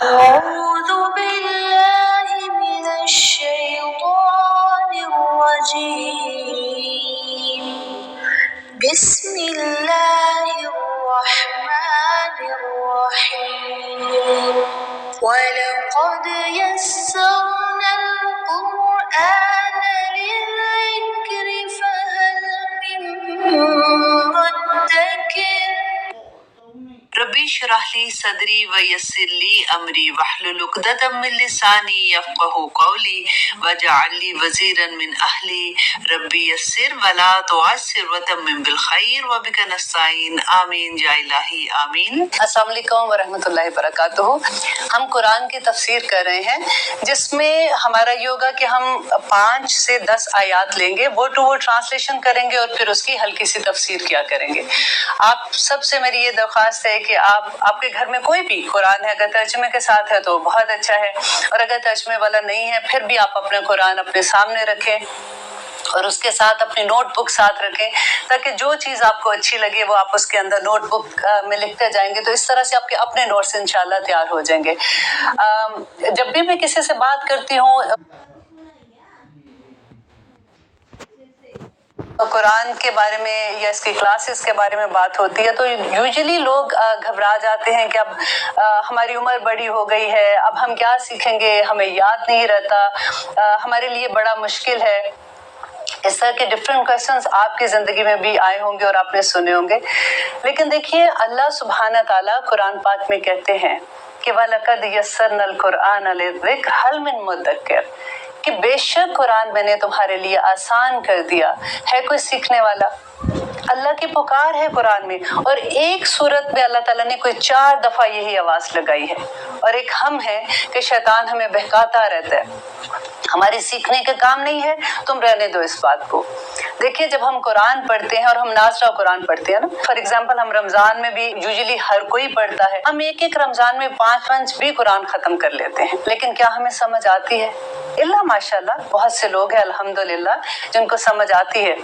أعوذ بالله من الشيطان الرجيم بسم الله الرحمن الرحيم ولقد يسرنا القرآن للذكر فهل من مدكر ربی اشرح لی صدری ویسر لی امری واحلل عقدۃ من لسانی یفقهوا قولی واجعل لی وزیرا من اہلی ربی یسر ولا تعسر وتمم بالخیر وبک نستعین آمین یا الہی آمین۔ السلام علیکم ورحمۃ اللہ وبرکاتہ۔ ہم قرآن کی تفسیر کر رہے ہیں جس میں ہمارا یہ ہوگا کہ ہم 5 سے 10 آیات لیں گے، ورڈ ٹو ورڈ ٹرانسلیشن کریں گے اور پھر اس کی ہلکی سی تفسیر کیا کریں گے۔ آپ سب سے میری یہ درخواست ہے کہ آپ کے گھر میں کوئی بھی قرآن ہے، اگر ترجمے کے ساتھ ہے تو بہت اچھا ہے، اور اگر ترجمے والا نہیں ہے پھر بھی آپ اپنا قرآن اپنے سامنے رکھیں اور اس کے ساتھ اپنی نوٹ بک ساتھ رکھیں، تاکہ جو چیز آپ کو اچھی لگے وہ آپ اس کے اندر نوٹ بک میں لکھتے جائیں گے، تو اس طرح سے آپ کے اپنے نوٹس انشاءاللہ تیار ہو جائیں گے۔ جب بھی میں کسی سے بات کرتی ہوں قرآن کے بارے میں یا اس کی کلاسز کے بارے میں بات ہوتی ہے تو یوزلی لوگ گھبرا جاتے ہیں کہ اب ہماری عمر بڑی ہو گئی ہے، اب ہم کیا سیکھیں گے، ہمیں یاد نہیں رہتا، ہمارے لیے بڑا مشکل ہے۔ اس طرح کے ڈفرینٹ کویسچنز آپ کی زندگی میں بھی آئے ہوں گے اور آپ نے سنے ہوں گے، لیکن دیکھیے اللہ سبحانہ تعالیٰ قرآن پاک میں کہتے ہیں کہ وَلَقَدْ يَسَّرْنَا الْقُرْآنَ لِلذِّكْرِ هَلْ مِن مُدَّكِّرٍ، کہ بے شک قرآن میں نے تمہارے لیے آسان کر دیا، ہے کوئی سیکھنے والا؟ اللہ کی پکار ہے قرآن میں، اور ایک صورت میں اللہ تعالیٰ نے کوئی 4 دفعہ یہی آواز لگائی ہے، اور ایک ہم ہے کہ شیطان ہمیں بہکاتا رہتا ہے، ہماری سیکھنے کا کام نہیں ہے، تم رہنے دو اس بات کو۔ دیکھیے جب ہم قرآن پڑھتے ہیں اور ہم ناظرہ قرآن پڑھتے ہیں نا، فار ایگزامپل ہم رمضان میں بھی یوزلی ہر کوئی پڑھتا ہے، ہم ایک رمضان میں 5 بھی قرآن ختم کر لیتے ہیں، لیکن کیا ہمیں سمجھ آتی ہے؟ اللہ ماشاءاللہ بہت سے لوگ ہیں الحمدللہ جن کو سمجھ آتی ہے۔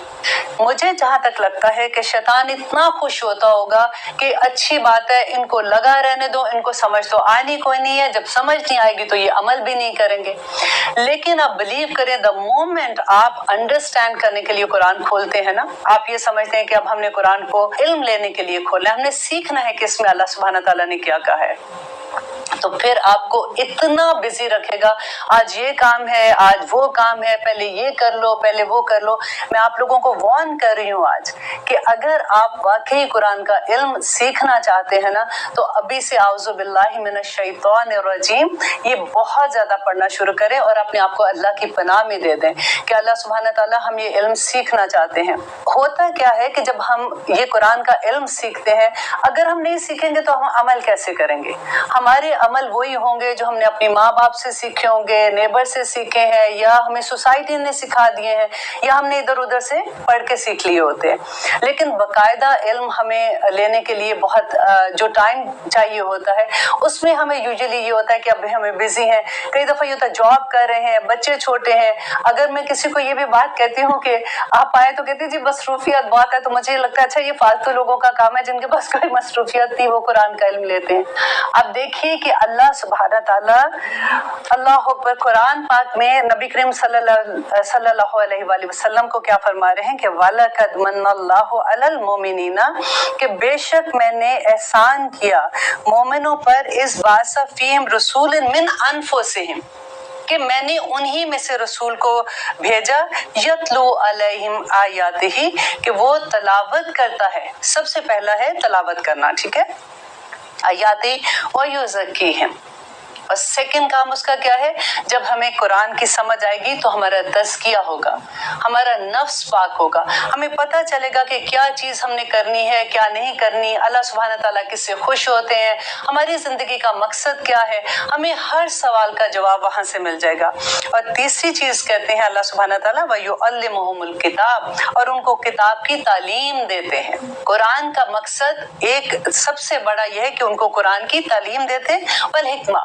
مجھے جہاں تک لگتا ہے کہ شیطان اتنا خوش ہوتا ہوگا کہ اچھی بات ہے، ان کو لگا رہنے دو، ان کو سمجھ تو آنی کوئی نہیں ہے، جب سمجھ نہیں آئے گی تو یہ عمل بھی نہیں کریں گے۔ لیکن آپ بلیو کریں، دا مومنٹ آپ انڈرسٹینڈ کرنے کے لیے قرآن کھولتے ہیں نا، آپ یہ سمجھتے ہیں کہ اب ہم نے قرآن کو علم لینے کے لیے کھولا ہے، ہم نے سیکھنا ہے کہ اس میں اللہ سبحانہ تعالیٰ نے کیا کہا ہے، تو پھر آپ کو اتنا بزی رکھے گا، آج یہ کام ہے، آج وہ کام ہے، پہلے یہ کر لو، پہلے وہ کر لو۔ میں آپ لوگوں کو وارن کر رہی ہوں آج کہ اگر آپ واقعی قرآن کا علم سیکھنا چاہتے ہیں نا تو ابھی سے اعوذ باللہ من الشیطان الرجیم یہ بہت زیادہ پڑھنا شروع کریں اور اپنے آپ کو اللہ کی پناہ میں دے دیں کہ اللہ سبحانہ تعالیٰ ہم یہ علم سیکھنا چاہتے ہیں۔ ہوتا کیا ہے کہ جب ہم یہ قرآن کا علم سیکھتے ہیں، اگر ہم نہیں سیکھیں گے تو ہم عمل کیسے کریں گے؟ ہمارے عمل وہی ہوں گے جو ہم نے اپنی ماں باپ سے سیکھے ہوں گے، نیبر سے سیکھے ہیں، یا ہمیں سوسائٹی نے سکھا دیے ہیں، یا ہم نے ادھر ادھر سے پڑھ کے سیکھ لیے ہوتے ہیں۔ لیکن باقاعدہ علم ہمیں لینے کے لیے بہت جو ٹائم چاہیے ہوتا ہے، اس میں ہمیں یوزلی یہ ہوتا ہے کہ اب ہمیں بزی ہیں، کئی دفعہ یہ ہوتا ہے جاب کر رہے ہیں، بچے چھوٹے ہیں۔ اگر میں کسی کو یہ بھی بات کہتی ہوں کہ آپ آئے تو کہتی جی مصروفیت بہت ہے، تو مجھے یہ لگتا ہے اچھا یہ فالتو لوگوں کا کام ہے جن کے پاس کوئی مصروفیت نہیں، وہ قرآن کا علم لیتے ہیں۔ اب دیکھیے کہ اللہ سبحانہ تعالیٰ اللہ اکبر قرآن پاک میں نبی کریم صلی اللہ علیہ وآلہ وسلم کو کیا فرما رہے ہیں کہ وَلَقَدْ مَنَّ اللَّهُ عَلَى الْمُؤْمِنِينَ، کہ بے شک میں نے احسان کیا مومنوں پر، اِذْ بَعَثَ فِيهِمْ رَسُولًا مِّنْ أَنفُسِهِمْ، کہ میں نے انہی میں سے رسول کو بھیجا، یتلو علیہم آیاتہ، کہ وہ تلاوت کرتا ہے، سب سے پہلا ہے تلاوت کرنا، ٹھیک ہے، آیاتی وَيُزَكِّیہم، اور سیکنڈ کام اس کا کیا ہے؟ جب ہمیں قرآن کی سمجھ آئے گی تو ہمارا تزکیہ ہوگا، ہمارا نفس پاک ہوگا، ہمیں پتہ چلے گا کہ کیا چیز ہم نے کرنی ہے، کیا نہیں کرنی، اللہ سبحانہ تعالیٰ کس سے خوش ہوتے ہیں، ہماری زندگی کا مقصد کیا ہے، ہمیں ہر سوال کا جواب وہاں سے مل جائے گا۔ اور تیسری چیز کہتے ہیں اللہ سبحانہ تعالیٰ وَيُعَلِّمُهُمُ الْكِتَابَ، اور ان کو کتاب کی تعلیم دیتے ہیں۔ قرآن کا مقصد ایک سب سے بڑا یہ ہے کہ ان کو قرآن کی تعلیم دیتے والحکمہ،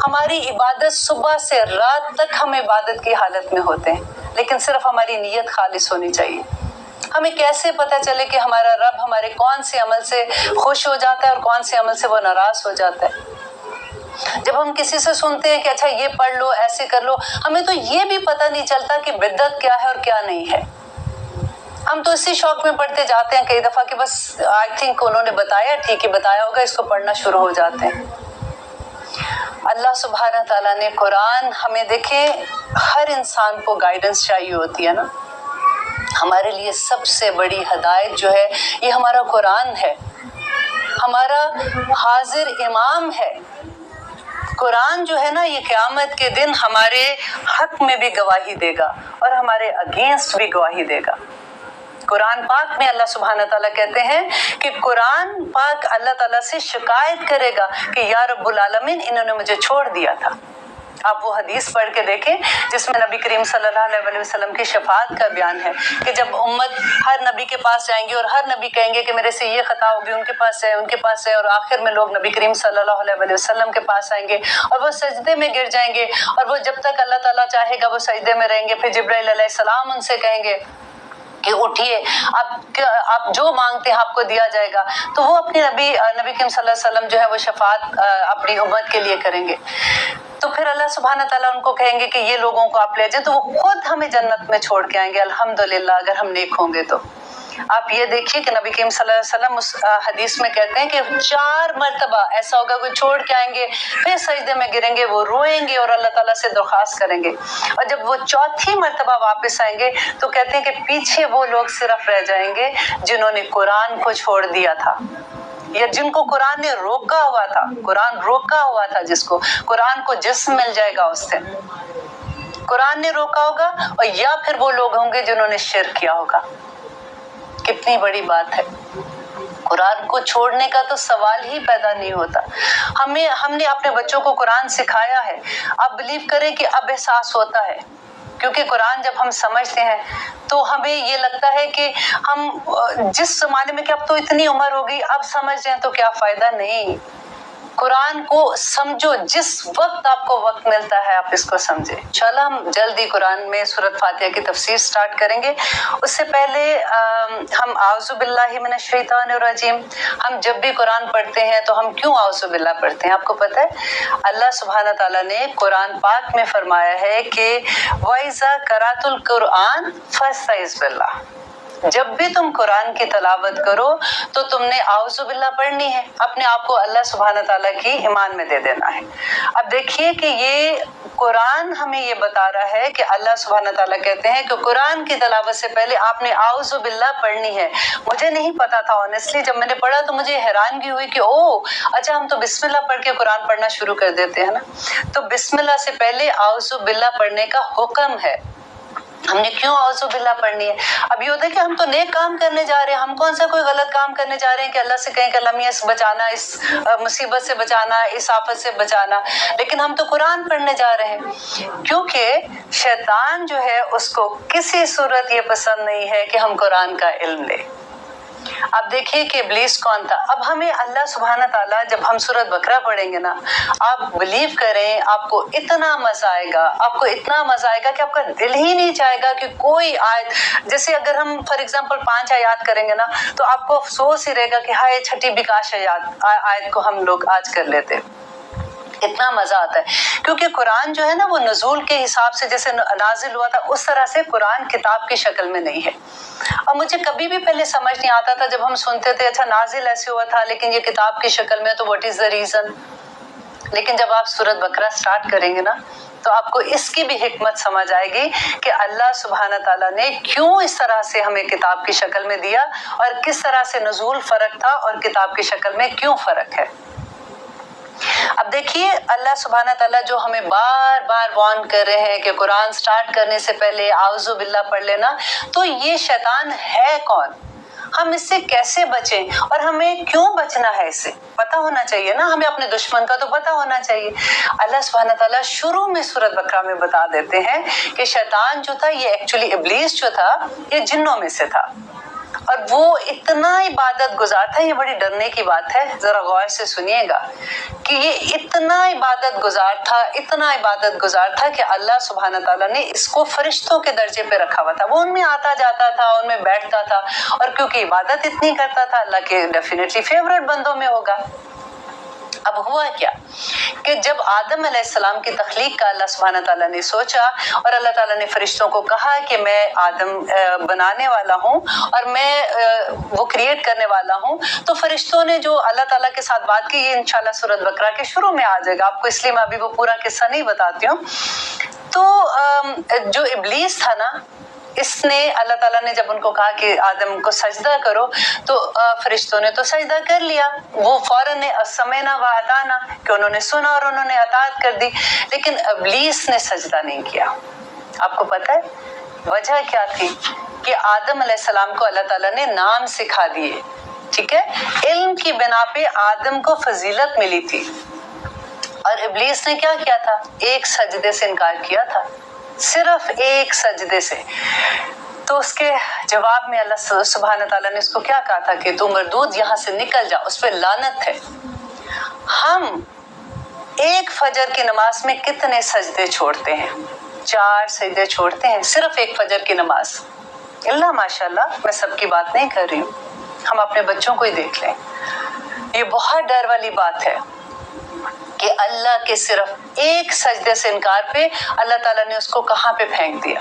ہماری عبادت صبح سے رات تک ہم عبادت کی حالت میں ہوتے ہیں، لیکن صرف ہماری نیت خالص ہونی چاہیے۔ ہمیں کیسے پتہ چلے کہ ہمارا رب ہمارے کون سے عمل سے خوش ہو جاتا ہے اور کون سے عمل سے وہ ناراض ہو جاتا ہے؟ جب ہم کسی سے سنتے ہیں کہ اچھا یہ پڑھ لو، ایسے کر لو، ہمیں تو یہ بھی پتہ نہیں چلتا کہ بدعت کیا ہے اور کیا نہیں ہے۔ ہم تو اسی شوق میں پڑھتے جاتے ہیں کئی دفعہ کہ بس آئی تھنک انہوں نے بتایا، ٹھیک ہے بتایا ہوگا، اس کو پڑھنا شروع ہو جاتے ہیں۔ اللہ سبحانہ تعالیٰ نے قرآن ہمیں، دیکھیں ہر انسان کو گائیڈنس چاہیے ہوتی ہے نا، ہمارے لیے سب سے بڑی ہدایت جو ہے یہ ہمارا قرآن ہے، ہمارا حاضر امام ہے۔ قرآن جو ہے نا یہ قیامت کے دن ہمارے حق میں بھی گواہی دے گا اور ہمارے اگینسٹ بھی گواہی دے گا۔ قرآن پاک میں اللہ سبحانہ تعالیٰ کہتے ہیں کہ قرآن پاک اللہ تعالیٰ سے شکایت کرے گا کہ یا رب العالمین انہوں نے مجھے چھوڑ دیا تھا۔ آپ وہ حدیث پڑھ کے دیکھیں جس میں نبی کریم صلی اللہ علیہ وسلم کی شفاعت کا بیان ہے کہ جب امت ہر نبی کے پاس جائیں گی اور ہر نبی کہیں گے کہ میرے سے یہ خطا ہوگی، ان کے پاس ہے، ان کے پاس ہے، اور آخر میں لوگ نبی کریم صلی اللہ علیہ وسلم کے پاس آئیں گے اور وہ سجدے میں گر جائیں گے، اور وہ جب تک اللہ تعالیٰ چاہے گا وہ سجدے میں رہیں گے۔ پھر جبرائیل علیہ السلام ان سے کہیں گے کہ اٹھیے، آپ جو مانگتے ہیں آپ کو دیا جائے گا، تو وہ اپنے نبی کریم صلی اللہ علیہ وسلم جو ہے وہ شفاعت اپنی امت کے لیے کریں گے۔ تو پھر اللہ سبحانہ تعالیٰ ان کو کہیں گے کہ یہ لوگوں کو آپ لے جائیں، تو وہ خود ہمیں جنت میں چھوڑ کے آئیں گے الحمدللہ، اگر ہم نیک ہوں گے تو۔ آپ یہ دیکھیے کہ نبی کریم صلی اللہ علیہ وسلم اس حدیث میں کہتے ہیں کہ 4 مرتبہ ایسا ہوگا کوئی چھوڑ کے آئیں گے، پھر سجدے میں گریں گے، وہ روئیں گے اور اللہ تعالیٰ سے درخواست کریں گے، اور جب وہ 4تھی مرتبہ واپس آئیں گے تو کہتے ہیں کہ پیچھے وہ لوگ صرف رہ جائیں گے جنہوں نے قرآن کو چھوڑ دیا تھا، یا جن کو قرآن نے روکا ہوا تھا، قرآن روکا ہوا تھا، جس کو قرآن کو جسم مل جائے گا اس سے، قرآن نے روکا ہوگا، اور یا پھر وہ لوگ ہوں گے جنہوں نے شرک کیا ہوگا۔ کتنی بڑی بات ہے، قرآن کو چھوڑنے کا تو سوال ہی پیدا نہیں ہوتا۔ ہم نے اپنے بچوں کو قرآن سکھایا ہے، آپ بلیو کریں کہ اب احساس ہوتا ہے، کیونکہ قرآن جب ہم سمجھتے ہیں تو ہمیں یہ لگتا ہے کہ ہم جس زمانے میں کہ اب تو اتنی عمر ہو گئی، اب سمجھ جائیں تو کیا فائدہ، نہیں، قرآن کو سمجھو، جس وقت آپ کو وقت ملتا ہے آپ اس کو سمجھیں۔ انشاءاللہ ہم جلدی قرآن میں سورۃ فاتحہ کی تفسیر سٹارٹ کریں گے۔ اس سے پہلے ہم اعوذ باللہ من الشیطان الرجیم، ہم جب بھی قرآن پڑھتے ہیں تو ہم کیوں اعوذ باللہ پڑھتے ہیں؟ آپ کو پتہ ہے اللہ سبحانہ تعالیٰ نے قرآن پاک میں فرمایا ہے کہ وَإِذَا قَرَأْتُ الْقُرْآنَ فَاسْتَعِذْ بِاللَّهِ، جب بھی تم قرآن کی تلاوت کرو تو تم نے اعوذ باللہ پڑھنی ہے، اپنے آپ کو اللہ سبحانہ تعالیٰ کی ایمان میں دے دینا ہے۔ اب دیکھیے کہ یہ قرآن ہمیں یہ بتا رہا ہے کہ اللہ سبحانہ تعالیٰ کہتے ہیں کہ قرآن کی تلاوت سے پہلے آپ نے اعوذ باللہ پڑھنی ہے۔ مجھے نہیں پتا تھا آنیسٹلی، جب میں نے پڑھا تو مجھے حیرانگی ہوئی کہ اچھا ہم تو بسم اللہ پڑھ کے قرآن پڑھنا شروع کر دیتے ہیں نا، تو بسم اللہ سے پہلے اعوذ باللہ پڑھنے کا حکم ہے۔ ہم نے کیوں اعوذ باللہ پڑھنی ہے؟ اب یہ ہوتا ہے کہ ہم تو نیک کام کرنے جا رہے ہیں، ہم کون سا کوئی غلط کام کرنے جا رہے ہیں کہ اللہ سے کہیں کہ اللہ میاں سے بچانا، اس مصیبت سے بچانا، اس آفت سے بچانا، لیکن ہم تو قرآن پڑھنے جا رہے ہیں، کیونکہ شیطان جو ہے اس کو کسی صورت یہ پسند نہیں ہے کہ ہم قرآن کا علم لیں۔ اب دیکھیے کہ ابلیس کون تھا۔ اب ہمیں اللہ سبحانہ تعالیٰ، جب ہم سورۃ بقرہ پڑھیں گے نا، آپ بلیو کریں آپ کو اتنا مزہ آئے گا، آپ کو اتنا مزہ آئے گا کہ آپ کا دل ہی نہیں چاہے گا کہ کوئی آیت، جیسے اگر ہم فار ایگزامپل 5 آیات کریں گے نا تو آپ کو افسوس ہی رہے گا کہ ہائے چھٹی بھی کاش آیت کو ہم لوگ آج کر لیتے۔ اتنا مزہ آتا ہے کیونکہ قرآن جو ہے نا وہ نزول کے حساب سے جیسے نازل ہوا تھا اس طرح سے قرآن کتاب کی شکل میں نہیں ہے۔ اور مجھے کبھی بھی پہلے سمجھ نہیں آتا تھا جب ہم سنتے تھے اچھا نازل ایسے ہوا تھا لیکن یہ کتاب کی شکل میں، تو واٹ از دا ریزن؟ لیکن جب آپ سورۃ بقرہ سٹارٹ کریں گے نا تو آپ کو اس کی بھی حکمت سمجھ آئے گی کہ اللہ سبحانہ تعالیٰ نے کیوں اس طرح سے ہمیں کتاب کی شکل میں دیا، اور کس طرح سے نزول فرق تھا اور کتاب کی شکل میں کیوں فرق ہے۔ اب دیکھیے اللہ سبحانہ تعالیٰ جو ہمیں بار بار وارن کر رہے ہیں کہ قرآن سٹارٹ کرنے سے پہلے اعوذ باللہ پڑھ لینا، تو یہ شیطان ہے کون، ہم اس سے کیسے بچیں، اور ہمیں کیوں بچنا ہے، اس سے پتہ ہونا چاہیے نا، ہمیں اپنے دشمن کا تو پتہ ہونا چاہیے۔ اللہ سبحانہ تعالیٰ شروع میں سورۃ بقرہ میں بتا دیتے ہیں کہ شیطان جو تھا یہ ایکچولی ابلیس جو تھا یہ جنوں میں سے تھا، اور وہ اتنا عبادت گزار تھا. یہ بڑی ڈرنے کی بات ہے, ذرا غور سے سنیے گا کہ یہ اتنا عبادت گزار تھا کہ اللہ سبحانہ تعالیٰ نے اس کو فرشتوں کے درجے پہ رکھا ہوا تھا. وہ ان میں آتا جاتا تھا, ان میں بیٹھتا تھا, اور کیونکہ عبادت اتنی کرتا تھا اللہ کے ڈیفینیٹلی فیورٹ بندوں میں ہوگا. اب ہوا کیا کہ جب آدم علیہ السلام کی تخلیق کا اللہ سبحانہ تعالیٰ نے سوچا اور اللہ تعالیٰ نے فرشتوں کو کہا کہ میں آدم بنانے والا ہوں اور میں وہ کریٹ کرنے والا ہوں, تو فرشتوں نے جو اللہ تعالیٰ کے ساتھ بات کی, یہ انشاءاللہ سورۃ بقرہ کے شروع میں آ جائے گا آپ کو, اس لیے میں ابھی وہ پورا قصہ نہیں بتاتی ہوں. تو جو ابلیس تھا نا, اس نے اللہ تعالیٰ نے جب ان کو کہا کہ آدم کو سجدہ کرو, تو فرشتوں نے تو سجدہ کر لیا, وہ فوراً سمعنا و اطعنا کہ انہوں نے سنا اور انہوں نے اطاعت کر دی. لیکن ابلیس نے سجدہ نہیں کیا. آپ کو پتہ ہے وجہ کیا تھی؟ کہ آدم علیہ السلام کو اللہ تعالیٰ نے نام سکھا دیے, ٹھیک ہے, علم کی بنا پہ آدم کو فضیلت ملی تھی, اور ابلیس نے کیا کیا تھا؟ ایک سجدے سے انکار کیا تھا, صرف ایک سجدے سے. تو اس کے جواب میں اللہ سبحانہ تعالیٰ نے اس کو کیا کہا تھا کہ تو مردود یہاں سے نکل جا, اس پہ لعنت ہے. ہم ایک فجر کی نماز میں کتنے سجدے چھوڑتے ہیں؟ 4 سجدے چھوڑتے ہیں, صرف ایک فجر کی نماز. اللہ ماشاءاللہ, میں سب کی بات نہیں کر رہی ہوں, ہم اپنے بچوں کو ہی دیکھ لیں. یہ بہت ڈر والی بات ہے کہ اللہ کے صرف ایک سجدے سے انکار پہ اللہ تعالیٰ نے اس کو کہاں پہ پھینک دیا.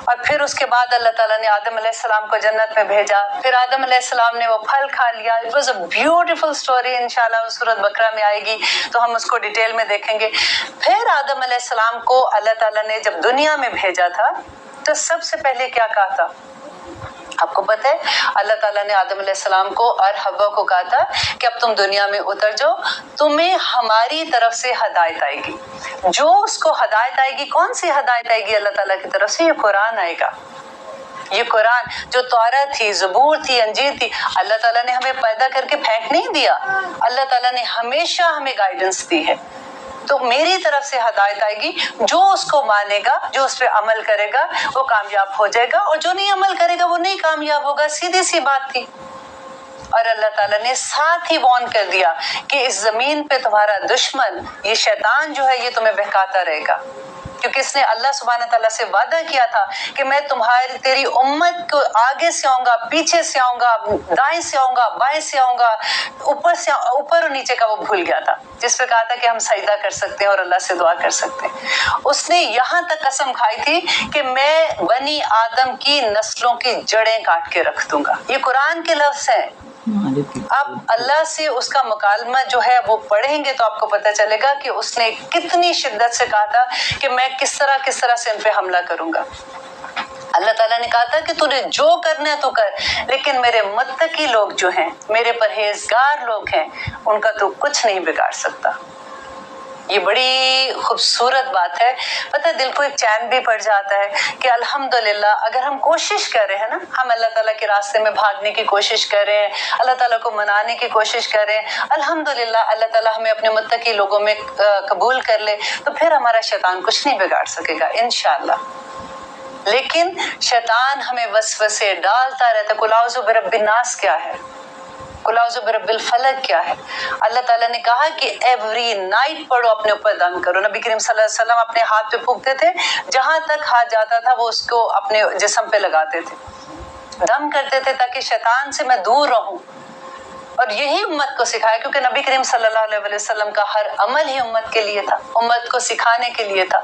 اور پھر اس کے بعد اللہ تعالیٰ نے آدم علیہ السلام کو جنت میں بھیجا, پھر آدم علیہ السلام نے وہ پھل کھا لیا. It was a beautiful story, انشاءاللہ سورۃ بقرہ میں آئے گی تو ہم اس کو ڈیٹیل میں دیکھیں گے. پھر آدم علیہ السلام کو اللہ تعالیٰ نے جب دنیا میں بھیجا تھا تو سب سے پہلے کیا کہا تھا؟ آپ کو پتہ ہے اللہ تعالیٰ نے آدم علیہ السلام کو اور حوا کو کہا تھا کہ اب تم دنیا میں اتر جاؤ, تمہیں ہماری طرف سے ہدایت آئے گی. جو اس کو ہدایت آئے گی, کون سی ہدایت آئے گی اللہ تعالیٰ کی طرف سے؟ یہ قرآن آئے گا. یہ قرآن جو تورات تھی, زبور تھی, انجیل تھی, اللہ تعالیٰ نے ہمیں پیدا کر کے پھینک نہیں دیا, اللہ تعالیٰ نے ہمیشہ ہمیں گائیڈنس دی ہے. تو میری طرف سے ہدایت آئے گی, جو اس کو مانے گا, جو اس پہ عمل کرے گا وہ کامیاب ہو جائے گا, اور جو نہیں عمل کرے گا وہ نہیں کامیاب ہوگا. سیدھی سی بات تھی. اور اللہ تعالیٰ نے ساتھ ہی وارن کر دیا کہ اس زمین پہ تمہارا دشمن یہ شیطان جو ہے یہ تمہیں بہکاتا رہے گا, کیونکہ اس نے اللہ سبحانہ تعالیٰ سے وعدہ کیا تھا کہ میں تیری امت کو آگے سے آؤں گا, پیچھے سے آؤں گا, دائیں سے آؤں گا, بائیں سے آؤں گا, اوپر اور نیچے کا وہ بھول گیا تھا, جس پہ کہا تھا کہ ہم سجدہ کر سکتے ہیں اور اللہ سے دعا کر سکتے ہیں. اس نے یہاں تک قسم کھائی تھی کہ میں بنی آدم کی نسلوں کی جڑیں کاٹ کے رکھ دوں گا. یہ قرآن کے لفظ ہیں. آپ اللہ سے اس کا مکالمہ جو ہے وہ پڑھیں گے تو آپ کو پتہ چلے گا کہ اس نے کتنی شدت سے کہا تھا کہ میں کس طرح سے ان پہ حملہ کروں گا. اللہ تعالیٰ نے کہا تھا کہ تو نے جو کرنا ہے تو کر, لیکن میرے متقی لوگ جو ہیں, میرے پرہیزگار لوگ ہیں, ان کا تو کچھ نہیں بگاڑ سکتا. یہ بڑی خوبصورت بات ہے. پتہ دل کو ایک چین بھی پڑ جاتا ہے کہ الحمدللہ اگر ہم کوشش کر رہے ہیں نا, ہم اللہ تعالیٰ کے راستے میں بھاگنے کی کوشش کر رہے ہیں, اللہ تعالیٰ کو منانے کی کوشش کر رہے ہیں, الحمدللہ اللہ تعالیٰ ہمیں اپنے متقی لوگوں میں قبول کر لے, تو پھر ہمارا شیطان کچھ نہیں بگاڑ سکے گا انشاءاللہ. لیکن شیطان ہمیں وسوسے ڈالتا رہتا ہے. قل اعوذ برب الناس کیا ہے, قل اعوذ برب الفلق کیا ہے؟ اللہ تعالیٰ نے کہا کہ ایوری نائٹ پڑھو, اپنے اوپر دم کرو. نبی کریم صلی اللہ علیہ وسلم اپنے ہاتھ پہ پھونکتے تھے, جہاں تک ہاتھ جاتا تھا وہ اس کو اپنے جسم پہ لگاتے تھے, دم کرتے تھے تاکہ شیطان سے میں دور رہوں. اور یہی امت کو سکھایا, کیونکہ نبی کریم صلی اللہ علیہ وسلم کا ہر عمل ہی امت کے لیے تھا, امت کو سکھانے کے لیے تھا.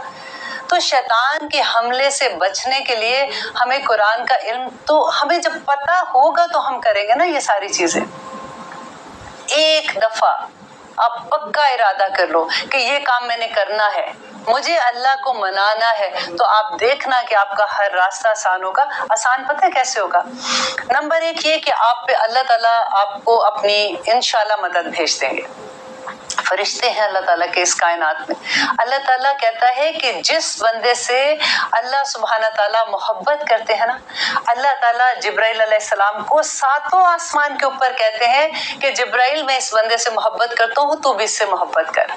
تو شیطان کے حملے سے بچنے کے لیے ہمیں قرآن کا علم, تو ہمیں جب پتہ ہوگا تو ہم کریں گے نا یہ ساری چیزیں. ایک دفعہ آپ پکا ارادہ کر لو کہ یہ کام میں نے کرنا ہے, مجھے اللہ کو منانا ہے, تو آپ دیکھنا کہ آپ کا ہر راستہ آسان ہوگا. آسان پتہ ہے کیسے ہوگا؟ نمبر 1 یہ کہ آپ پہ اللہ تعالیٰ آپ کو اپنی انشاءاللہ مدد بھیج دیں گے. فرشتے ہیں اللہ تعالیٰ کے اس کائنات میں. اللہ تعالیٰ کہتا ہے کہ جس بندے سے اللہ سبحانہ تعالیٰ محبت کرتے ہیں نا, اللہ تعالیٰ جبرائیل علیہ السلام کو 7 آسمان کے اوپر کہتے ہیں کہ جبرائیل میں اس بندے سے محبت کرتا ہوں, تو بھی اس سے محبت کر.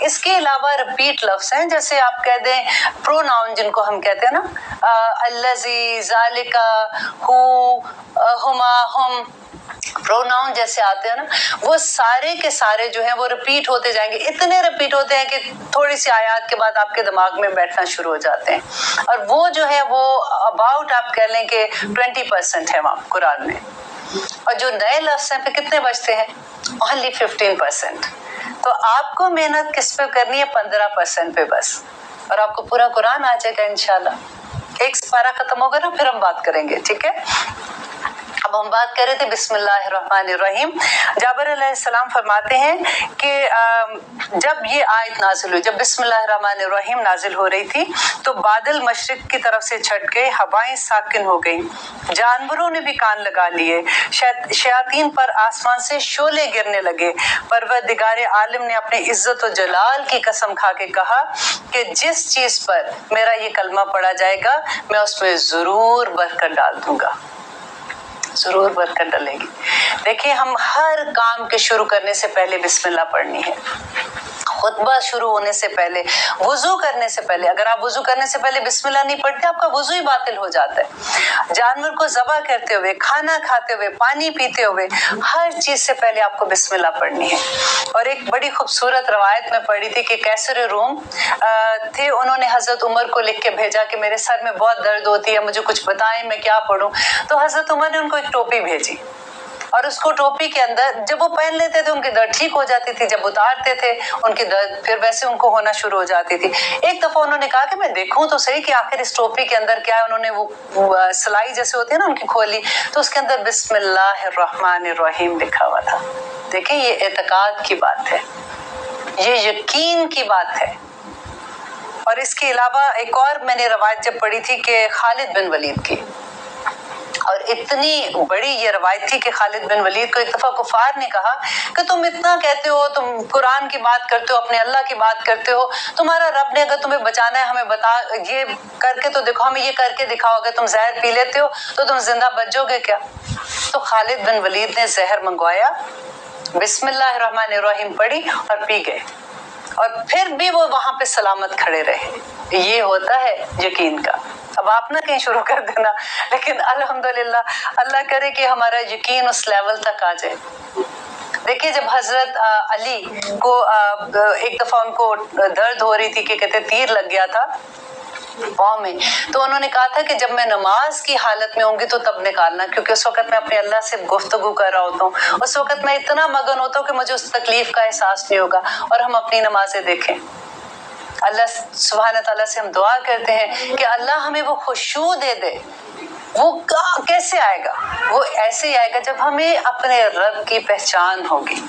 اس کے علاوہ ریپیٹ لفظ ہیں، جیسے آپ کہہ دیں پروناؤن جن کو ہم کہتے ہیں نا، الذی، ذالکا، ہو، ہما، ہم، پروناؤن جیسے آتے ہیں نا، وہ سارے کے سارے جو ہیں وہ ریپیٹ ہوتے جائیں گے، اتنے ریپیٹ ہوتے ہیں کہ تھوڑی سی آیات کے بعد آپ کے دماغ میں بیٹھنا شروع ہو جاتے ہیں، اور وہ جو ہے وہ اباؤٹ آپ کہہ لیں کہ 20% ہے وہاں قرآن میں، اور جو نئے لفظ ہیں پہ کتنے بچتے ہیں؟ only 15%. تو آپ کو محنت کس پہ کرنی ہے؟ 15% پہ بس، اور آپ کو پورا قرآن آ جائے گا انشاءاللہ۔ ایک سپارہ ختم ہوگا نا، پھر ہم بات کریں گے، ٹھیک ہے؟ اب ہم بات کر رہے تھے بسم اللہ الرحمن الرحیم۔ جابر علیہ السلام فرماتے ہیں کہ جب یہ آیت نازل ہوئی، جب بسم اللہ الرحمن الرحیم نازل ہو رہی تھی تو بادل مشرق کی طرف سے چھٹ گئے، ہوائیں ساکن ہو گئیں، جانوروں نے بھی کان لگا لیے، شیاطین پر آسمان سے شعلے گرنے لگے۔ پروردگار عالم نے اپنے عزت و جلال کی قسم کھا کے کہا کہ جس چیز پر میرا یہ کلمہ پڑھا جائے گا میں اس میں ضرور برکت ڈال دوں گا، ضرور برکت ڈلے گی۔ دیکھیں، ہم ہر کام کے شروع کرنے سے پہلے بسم اللہ پڑھنی ہے، خطبہ شروع ہونے سے پہلے، وضو کرنے سے پہلے۔ اگر آپ وضو کرنے سے پہلے بسم اللہ نہیں پڑھتے، آپ کا وضو ہی باطل ہو جاتا ہے۔ جانور کو ذبح کرتے ہوئے، کھانا کھاتے ہوئے، پانی پیتے ہوئے، ہر چیز سے پہلے آپ کو بسم اللہ پڑھنی ہے۔ اور ایک بڑی خوبصورت روایت میں پڑھی تھی کہ کیسر روم تھے، انہوں نے حضرت عمر کو لکھ کے بھیجا کہ میرے سر میں بہت درد ہوتی ہے، مجھے کچھ بتائیں میں کیا پڑھوں۔ تو حضرت عمر نے ان کو ایک ٹوپی بھیجی، اور اس کو ٹوپی کے اندر جب وہ پہن لیتے تھے ان کی درد ٹھیک ہو جاتی تھی، جب اتارتے تھے ان کی درد پھر ویسے ان کو ہونا شروع ہو جاتی تھی۔ ایک دفعہ انہوں نے کہا کہ میں دیکھوں تو صحیح کہ آخر اس ٹوپی کے اندر کیا ہے۔ انہوں نے وہ سلائی جیسے ہوتی ہے نا ان کی کھولی، تو اس کے اندر بسم اللہ الرحمن الرحیم لکھا ہوا تھا۔ دیکھیں، یہ اعتقاد کی بات ہے، یہ یقین کی بات ہے۔ اور اس کے علاوہ ایک اور میں نے روایت جب پڑھی تھی کہ خالد بن ولید کی، اور اتنی بڑی یہ روایت تھی کہ خالد بن ولید کو ایک دفعہ کفار نے کہا کہ تم اتنا کہتے ہو، تم قرآن کی بات کرتے ہو، اپنے اللہ کی بات کرتے ہو، تمہارا رب نے اگر تمہیں بچانا ہے ہمیں بتا، یہ کر کے تو دکھاؤ، ہمیں یہ کر کے دکھاؤ، اگر تم زہر پی لیتے ہو تو تم زندہ بچ جاؤ گے کیا؟ تو خالد بن ولید نے زہر منگوایا، بسم اللہ الرحمن الرحیم پڑھی اور پی گئے، اور پھر بھی وہ وہاں پہ سلامت کھڑے رہے۔ یہ ہوتا ہے یقین کا۔ اب آپ نہ کہیں شروع کر دینا، لیکن الحمدللہ اللہ کرے کہ ہمارا یقین اس لیول تک آ جائے۔ دیکھیے، جب حضرت علی کو ایک دفعہ ان کو درد ہو رہی تھی کہ کہتے تیر لگ گیا تھا پاؤں میں، تو انہوں نے کہا تھا کہ جب میں نماز کی حالت میں ہوں گی تو تب نکالنا، کیونکہ اس وقت میں اپنے اللہ سے گفتگو کر رہا ہوتا ہوں، اس وقت میں اتنا مگن ہوتا ہوں کہ مجھے اس تکلیف کا احساس نہیں ہوگا۔ اور ہم اپنی نمازیں دیکھیں، اللہ سبحانہ تعالیٰ سے ہم دعا کرتے ہیں کہ اللہ ہمیں وہ خشوع دے دے۔ وہ کیسے آئے گا؟ وہ ایسے ہی آئے گا جب ہمیں اپنے رب کی پہچان ہوگی،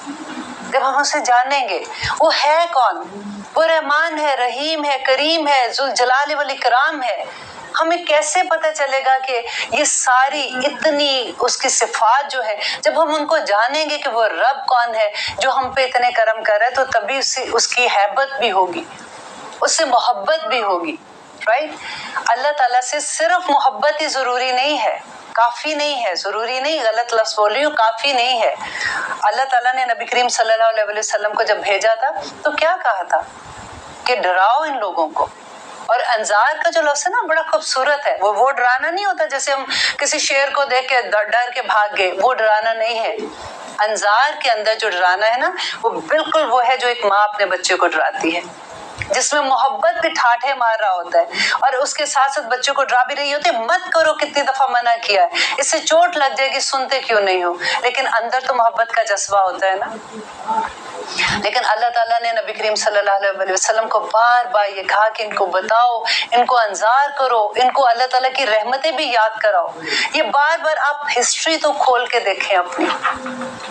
جب ہم اسے جانیں گے وہ ہے کون، وہ رحمان ہے، رحیم ہے، کریم ہے، ذوالجلال والاکرام ہے۔ ہمیں کیسے پتہ چلے گا کہ یہ ساری اتنی اس کی صفات جو ہے، جب ہم ان کو جانیں گے کہ وہ رب کون ہے جو ہم پہ اتنے کرم کر رہا ہے، تو تبھی اس کی ہیبت بھی ہوگی، اس سے محبت بھی ہوگی، رائٹ؟ اللہ تعالیٰ سے صرف محبت ہی ضروری نہیں ہے، کافی نہیں ہے، ضروری نہیں، غلط لفظ بول رہی ہوں، کافی نہیں ہے۔ اللہ تعالیٰ نے نبی کریم صلی اللہ علیہ وسلم کو جب بھیجا تھا تو کیا کہا تھا کہ ڈراؤ ان لوگوں کو۔ اور انذار کا جو لفظ ہے نا بڑا خوبصورت ہے، وہ ڈرانا نہیں ہوتا جیسے ہم کسی شیر کو دیکھ کے ڈر کے بھاگ گئے، وہ ڈرانا نہیں ہے۔ انذار کے اندر جو ڈرانا ہے نا، وہ بالکل وہ ہے جو ایک ماں اپنے بچے کو ڈراتی ہے، جس میں محبت بھی ٹھاٹھے مار رہا ہوتا ہے، اور اس کے ساتھ ساتھ بچوں کو ڈرا بھی رہی ہوتی ہے، مت کرو، کتنی دفعہ منع کیا ہے، اس سے چوٹ لگ جائے گی، سنتے کیوں نہیں ہو؟ لیکن اندر تو محبت کا جذبہ ہوتا ہے نا۔ لیکن اللہ تعالیٰ نے نبی کریم صلی اللہ علیہ وسلم کو بار بار یہ کہا کہ ان کو بتاؤ، ان کو انذار کرو، ان کو اللہ تعالیٰ کی رحمتیں بھی یاد کراؤ۔ یہ بار بار آپ ہسٹری تو کھول کے دیکھیں اپنی،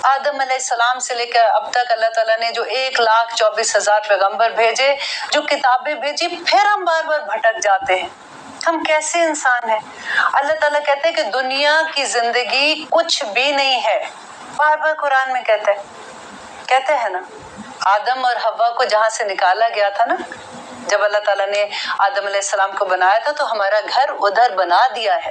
آدم علیہ السلام سے لے کر اب تک اللہ تعالیٰ نے جو 1,24,000 پیغمبر بھیجے، جو کتابیں بھیجی، پھر ہم بار بار بھٹک جاتے ہیں۔ ہم کیسے انسان ہیں؟ اللہ تعالیٰ کہتے ہیں کہ دنیا کی زندگی کچھ بھی نہیں ہے، بار بار قرآن میں کہتے ہیں نا۔ آدم اور حوا کو جہاں سے نکالا گیا تھا نا، جب اللہ تعالیٰ نے آدم علیہ السلام کو بنایا تھا تو ہمارا گھر ادھر بنا دیا ہے۔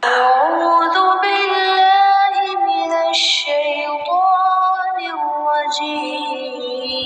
أعوذ بالله من الشيطان الرجيم